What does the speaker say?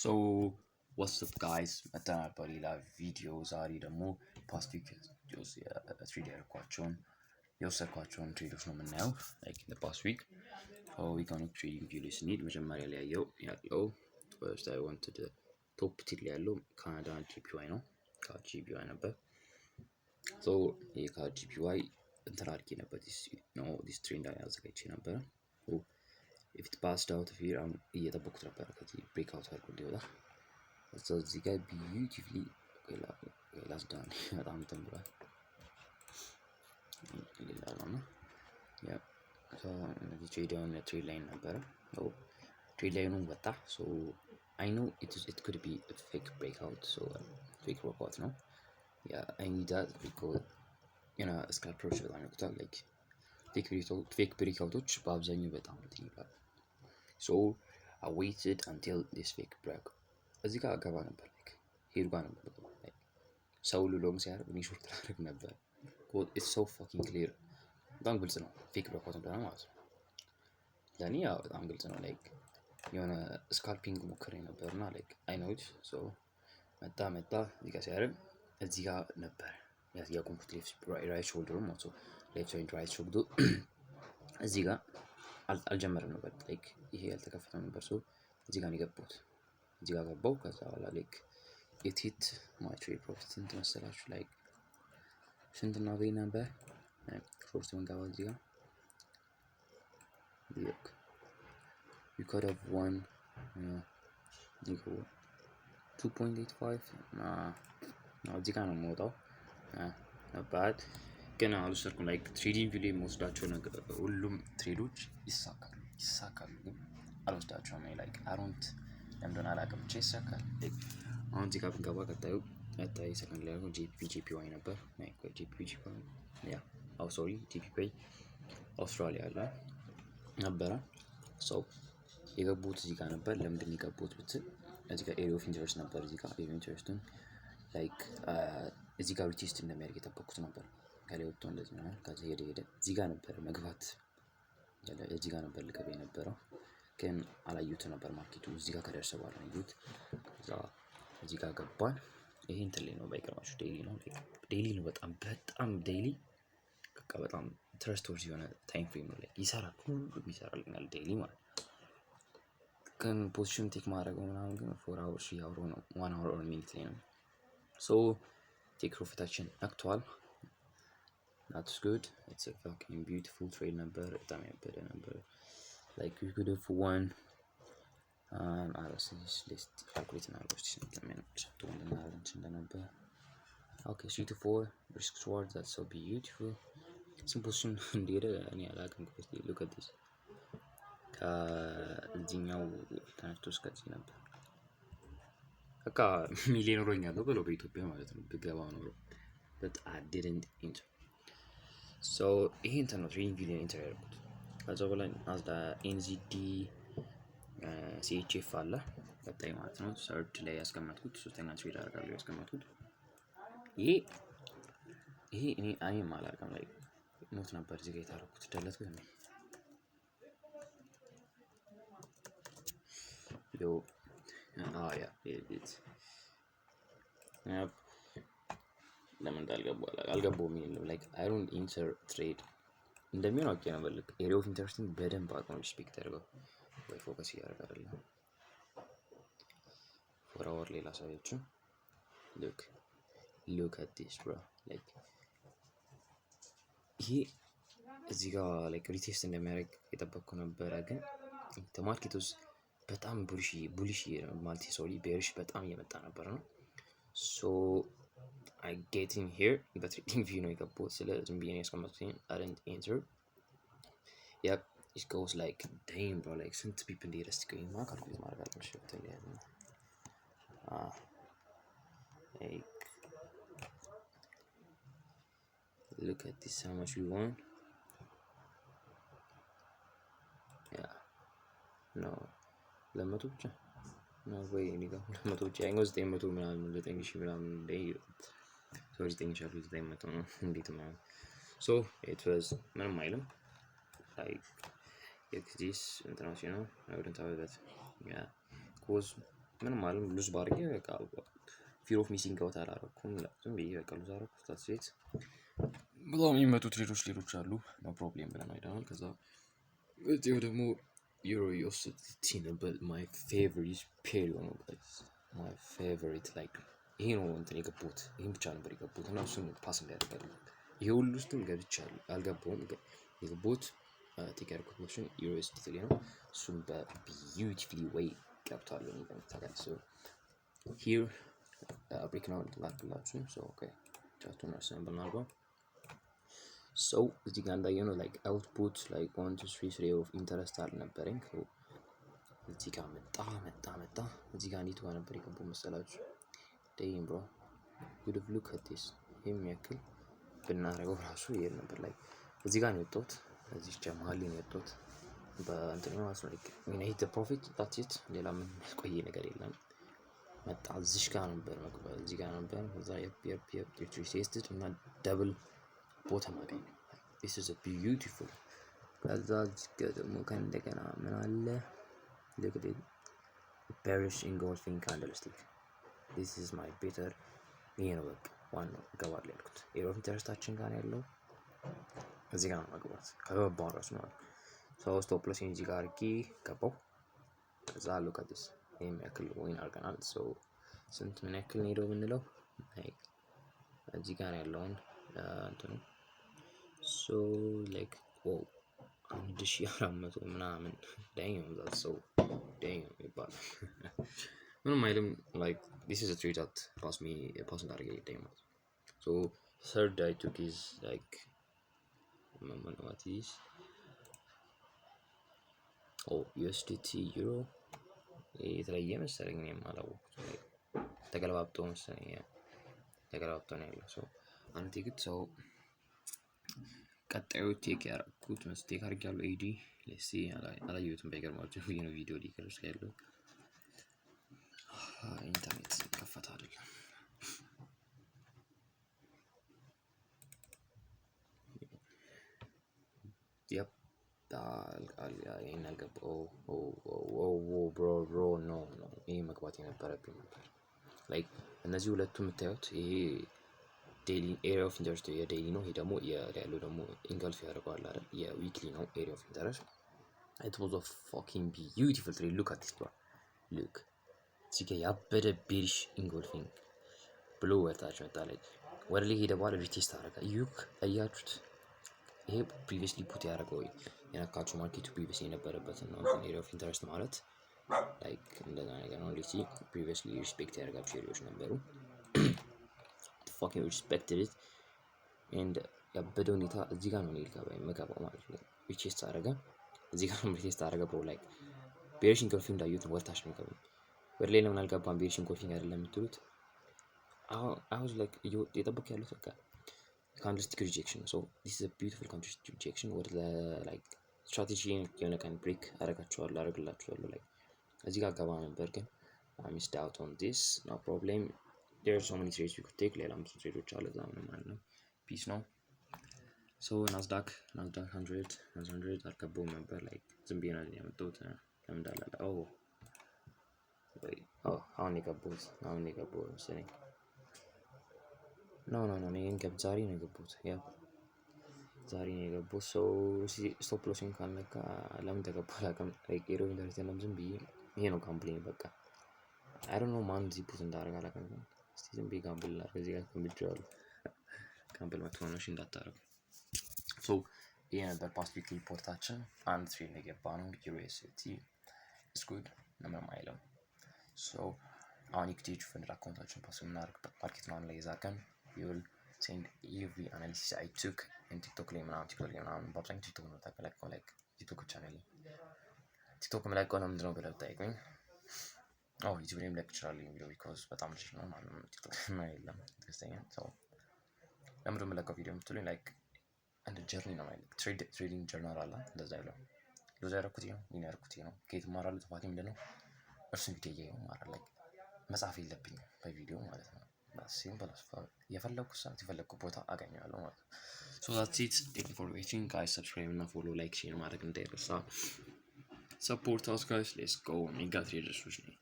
So what's up guys? መጥተናል በሌላ ቪዲዮ። ዛሬ ደግሞ ፓስት ዊክ ትሬድ ያደረኳቸውን የወሰድኳቸውን ትሬዶች ነው የምናየው። ላይክ ኢን ፓስት ዊክ ዊክ ትሬዲንግ ቪዲዮ ስንሄድ መጀመሪያ ላይ ያለው ፈርስት አይ ዋንት ቶፕ ቲል ላይ ያለው ካናዳ ጂፒዋይ ነው። ከጂፒዋይ ነበር። ሶ ይሄ ከጂፒዋይ እንትን አድርጌ ነበር ዲስ ትሬንድ አዘጋጅቼ ነበረ። if it passed out of here እየጠበኩት ነበር ከዚህ ብሬክ አውት አድርጎ እንዲወጣ። so እዚህ ጋር beautifully ላስት ዳን በጣም እንትን ብሏል። ሌላ ነው ያ እዚህ ትሬድ ላይን ነበረ። ትሬድ ላይኑን ወጣ። so I know it could be a fake breakout, so fake workout ነው. yeah I need that because ስካልፐሮች በጣም ይወቁታል። like fake breakouቶች በአብዛኛው በጣም እንትን ይላል። so I waited until this fake break. እዚህ ጋር ገባ ነበር ሄዱ ጋር ነበር like ሰው ሎንግ ሲያደርግ እኔ ሾርት ላደርግ ነበር። it's so fucking clear በጣም ግልጽ ነው ፌክ ብሬክአውት እንደሆነ ማለት ነው። ለኔ ያው በጣም ግልጽ ነው። like የሆነ ስካልፒንግ ሞክሬ ነበርና like I know it. so መጣ እዚህ ጋር ሲያደርግ እዚህ ጋር ነበር ያቆምኩት ራይት ሾልደሩ ማለት ነው። ሌፍት ኤንድ ራይት ሾልደሩ እዚህ ጋር አልጀመረም ነበር like ይሄ ያልተከፈተው ነበር። so እዚህ ጋር ነው የገባሁት። እዚህ ጋር ገባሁ። ከዛ በኋላ like it hit my trade profit ስንት መሰላችሁ? like ስንት ነው ገኝ ነበር ሾርት መንጋባ እዚህ ጋር look you could have won 2.85 ነው እዚህ ጋር ነው የምወጣው but ግን አልወሰድኩም። like ትሬዲንግ ቪዲዮ የምወስዳቸው ነገር ሁሉም ትሬዶች ይሳካሉ ግን አልወስዳቸውም። like አሮንት ለምንድነው አላውቅም ብቻ ይሳካል። አሁን እዚህ ጋር ብንገባ ቀጣዩ ሰከንድ ላይ ጂፒዋይ ነበር። ጂፒዋይ አውስትራሊያ አለ ነበረ። ሰው የገቡት እዚህ ጋር ነበር። ለምንድን ነው የገቡት ብትል እዚህ ጋር ኤሪያ ኦፍ ኢንተረስት ነበር። እዚህ ጋር ኤሪያ ኦፍ ኢንተረስቱን like እዚህ ጋር ሪቴስት እንደሚያደርግ የጠበቁት ነበር። ከላይ ወጥቶ እንደዚህ ነው። ከዚህ ሄደ እዚህ ጋር ነበር መግባት እዚህ ጋር ነበር ልገባ የነበረው ግን አላዩት ነበር ማርኬቱ። እዚህ ጋር ከደረሰ በኋላ አዩት። ከዛ እዚህ ጋር ገባን። ይሄ እንትን ላይ ነው ባይገርማችሁ ዴይሊ ነው በጣም ዴይሊ በጣም ትረስቶርስ የሆነ ታይም ፍሬም ነው። like ይሰራል ሁሉም ይሰራልኛል ዴይሊ ማለት ግን ፖዚሽን ቴክ ማድረግ ምናምን ግን 4 hours 3 hours ነው 1 hour or minute ላይ ነው። so ቴክ ፕሮፊታችን ነክቷል። that's good. it's a fucking beautiful trade ነበር። በጣም ያበደ ነበር። like we could have won let's calculate now ነበር. okay 3 to 4 risk reward. that's so beautiful. simple soon እንደሄደ እኔ አላውቅም። look at this ከዚህኛው ተነስቶ እስከዚህ ነበር በቃ ሚሊዮን ሆኛለሁ ብሎ በኢትዮጵያ ማለት ነው ብገባ ኖሮ but I didn't enter. so ይሄ እንትን ነው ትሬዲንግ ቪዲዮ ኢንተር ያደረኩት። ከዛ በኋላ አዝዳ ኤንዚዲ ሲኤችኤፍ አለ ቀጣይ ማለት ነው። ሰርድ ላይ ያስቀመጥኩት ሶስተኛ ትሬድ አደርጋለሁ ያስቀመጥኩት ይሄ እኔ አላውቅም ላይ ኖት ነበር እዚህ ጋር የታረኩት ደለትኩት ነው ለምን አልገባውም የሚለው like I don't enter trade እንደሚሆን አውቄ ነበር። ልክ ኤሪያ ኦፍ ኢንተረስቲንግ በደንብ አቅም ሪስፔክት አድርገው ወይ ፎከስ እያደረገ አይደለም። for hour ሌላ ሳይሆን look at this bro like ይሄ እዚህ ጋር like ሪቴስት እንደሚያደርግ የጠበቅኩ ነበረ ግን ማርኬት ውስጥ በጣም ቡሊሽ ማልቲ ቤሪሽ በጣም እየመጣ ነበር ነው። so I get in here በትሬዲንግ ቪው ነው የገባሁት። ስለ ዝም ብዬ ነው ያስቀመጥኩት I didn't enter. yep it goes like damn bro like ስንት ፒፕ እንደሄደ እስኪ ካልኩሌት ማድረግ አለብሽ ተለያየ like look at this how much we won. yeah no ለመቶ ብቻ ነው ወይ እኔ ጋር ለመቶ ብቻ አይንጎስ 900 ምናምን 9000 ምናምን ላይ 900 ነው እንዴት ማለት so it was ምንም አይልም like this international I wouldn't have that yeah cause ምንም አለም ሉዝ ባርጌ በቃ ፊር ኦፍ ሚሲንግ አውት አላረኩም። ዝም ብዬ በቃ ሉዝ አረኩት። ታስቤት በጣም የሚመጡ ትሬዶች አሉ። ኖ ፕሮብሌም ብለን አይደናል። ከዛ እዚሁ ደግሞ ዩሮ ዩኤስዲቲ ነበር ማይ ፌቨሪት ፔሪዮ ነው ጋይስ። ማይ ፌቨሪት ላይክ ይሄ ነው እንትን የገቡት። ይሄን ብቻ ነበር የገቡት እና እሱን ፓስ እንዲያደርጋል። ይሄ ሁሉ ውስጥም ገብቻለሁ አልገባውም። የገቡት ቴክ ያደርኩት ሞሽን ዩኤስዲቲ ላይ ነው። እሱን በቢዩቲፉሊ ዌይ ገብቷል። ታውቃለህ። ሶ ሂር ብሬክ ነው ላክላችሁ። ሶ ኦኬ ቻቱን አሰምብል እናድርገው። ሶ እዚህ ጋር እንዳየነው ላይክ አውትፑት ላይክ 1 2 3 ኦፍ ኢንተረስት አልነበረኝ። እዚህ ጋር መጣ እዚህ ጋር እንዴት ጋር ነበር የገባው መሰላችሁ? ዴይም ብሮ ጉድ ሉክ አት ዲስ የሚያክል ብናረገው ራሱ ይሄን ነበር። ላይ እዚህ ጋር ነው የወጣሁት። እዚህ ጀማሊ ነው የወጣሁት በእንትን ነው ማለት ላይክ ምን ይሄ ፕሮፊት ዳትስ ኢት። ሌላ ምን ቆይ ነገር የለም። መጣ እዚህ ጋር ነበር መግባት እዚህ ጋር ነበር። ከዛ የፕ ሪሴስትድ እና ደብል ቦተም አገኘ። this is a beautiful ከዛ ደግሞ ከእንደገና ምን አለ look at it bearish engulfing candlestick. this is my better ይሄ ነው በቃ ዋናው ገባል ያልኩት ኤር ኦፍ ኢንተረስታችን ጋር ያለው እዚህ ጋር ነው መግባት ከገባው ራሱ ነው። ሶ ስቶፕ ሎስ እዚህ ጋር አድርጌ ገባው። ከዛ look at this ይሄም ያክል ወይን አድርገናል። ሶ ስንት ምን ያክል ነው ሄደው ብንለው እዚህ ጋር ያለውን እንትኑ so like wow 1400 ምናምን damn that's so damn ይባላል። ምንም አይልም like this is a trade that pass እንዳደረገ damn so third I took is like what is USDT euro የተለየ መሰለኝ ነው የማላወቅኩት። ተገለባብጦ መሰለኝ ተገለባብጦ ነው ያለው። so አንተ ግን so ቀጣዩ ቴክ ያደረኩት መስቴክ አድርጌያለሁ። ኤዲ ሌትስ ሲ አላየሁትም ባይገርማችሁ ይሄ ነው ቪዲዮ ሊከርስ ያለው ኢንተርኔት ከፈታ አይደለም። yep ይሄን አልገባው ብሮ ኖ ይሄ መግባት የነበረብኝ ነበር። ላይክ እነዚህ ሁለቱ የምታዩት ይሄ ዴይሊ ኤሪያ ኦፍ ኢንተረስት የዴይሊ ነው። ይሄ ደግሞ ያለው ደግሞ ኢንገልፍ ያደርገዋል አይደል? የዊክሊ ነው ኤሪያ ኦፍ ኢንተረስት። it was a fucking beautiful trade. look at this bro look እዚህ ጋር ያበደ ቤሪሽ ኢንጎልፊንግ ብሎ ወጣች መጣለች። ወደ ላይ ሄደ በኋላ ሪቴስት አደረገ። ዩክ አያችሁት? ይሄ ፕሪቪየስሊ ፑት ያደረገው የነካችሁ ማርኬቱ ፕሪቪየስሊ የነበረበትን ነው። ኤሪያ ኦፍ ኢንተረስት ማለት ላይክ እንደዛ ነገር ነው። ሌሲ ፕሪቪየስሊ ሪስፔክት ያደረጋቸው ኤሪያዎች ነበሩ። fucking respected it and ያበደ ሁኔታ እዚህ ጋር ነው መገባው ማለት ነው። ሪቴስት አደረገ እዚህ ጋር ነው ሪቴስት አደረገ ብሎ ላይክ ቤሪሽ ኢንጎልፊንግ እንዳዩት ወርታሽ ነው ገባው። ወደ ላይ ለምን አልገባም? ቤሪሽ ኢንጎልፊንግ አይደለም የምትሉት? I was like የጠበቅ ያሉት በቃ candlestick rejection. so this is a beautiful candlestick rejection ወደ like strategy የሆነ kind break አደርግላችኋለሁ like እዚህ ጋር ገባ ነበር ግን I missed out on this. no problem. there are so many trades you could take. ሌላም ትሬዶች አለ እዛ ምንም ማለት ነው። ፒስ ነው። so ናስዳክ 100 አልገባውም ነበር like ዝም ብዬ ነው ያመጣሁት። ለምን እንዳላለ አሁን የገባሁት መሰለኝ። ኖ እኔን ዛሬ ነው የገባሁት። ያው ዛሬ ነው የገባሁት። so ስቶፕ ሎሲንግ ካነካ ለምን ተገባ አላውቅም። like ኤሮ ኢንተረስት ነው ዝም ብዬ ይሄ ነው ካምፕሌን በቃ I don't know ማን እዚህ ፑት እንዳደረገ አላውቅም። እስቲ ዝም ብዬ ካምፕል ላድርግ። እዚህ ጋር ኮምፒውተር ካምፕል መጥፎነሽ እንዳታረጉ። so ይሄ ነበር ፓስት ዊክ ሪፖርታችን። አንድ ትሬድ ነው የገባነው USDT is good ምንም አይልም። so አሁን ኢኩዊቲ ፈንድ አካውንታችን ፓስ የምናደርግበት ማርኬት ነው ላይ ይዛከን you will send every analysis I took in TikTok ላይ ምናምን በአብዛኛው ቲክቶክ ነው ታውቃላችሁ። like ቲክቶክ ቻናል ቲክቶክ ላይ ቆና ምንድነው ብለው ጠይቁኝ። ዩቲዩብ ላይም ለክ ይችላል ቪዲዮ because በጣም ልጅ ነው ማለት ነው። ቲክቶክ ላይ የለም ደስተኛ ሰው ለምንድነው የምለቀው ቪዲዮ የምትሉኝ like አንድ ጀርኒ ነው ማለት ትሬዲንግ ጀርናል አለ እንደዛ ይለው ሉዝ ያደረኩት ነው ምን ያደረኩት ነው ከየት ማራሉ ጥፋቴ ምንድነው እርሱ ቪዲዮ ያየው ማራ ላይ መጻፍ የለብኝም በቪዲዮ ማለት ነው። ሲምፕል የፈለኩት ሰዓት የፈለኩት ቦታ አገኛለሁ ማለት ነው። so that's it. thank you for watching guys. subscribe እና follow like share ማድረግ እንዳይረሳ. support us guys. let's go. ሜጋ ትሬደርስ ነኝ።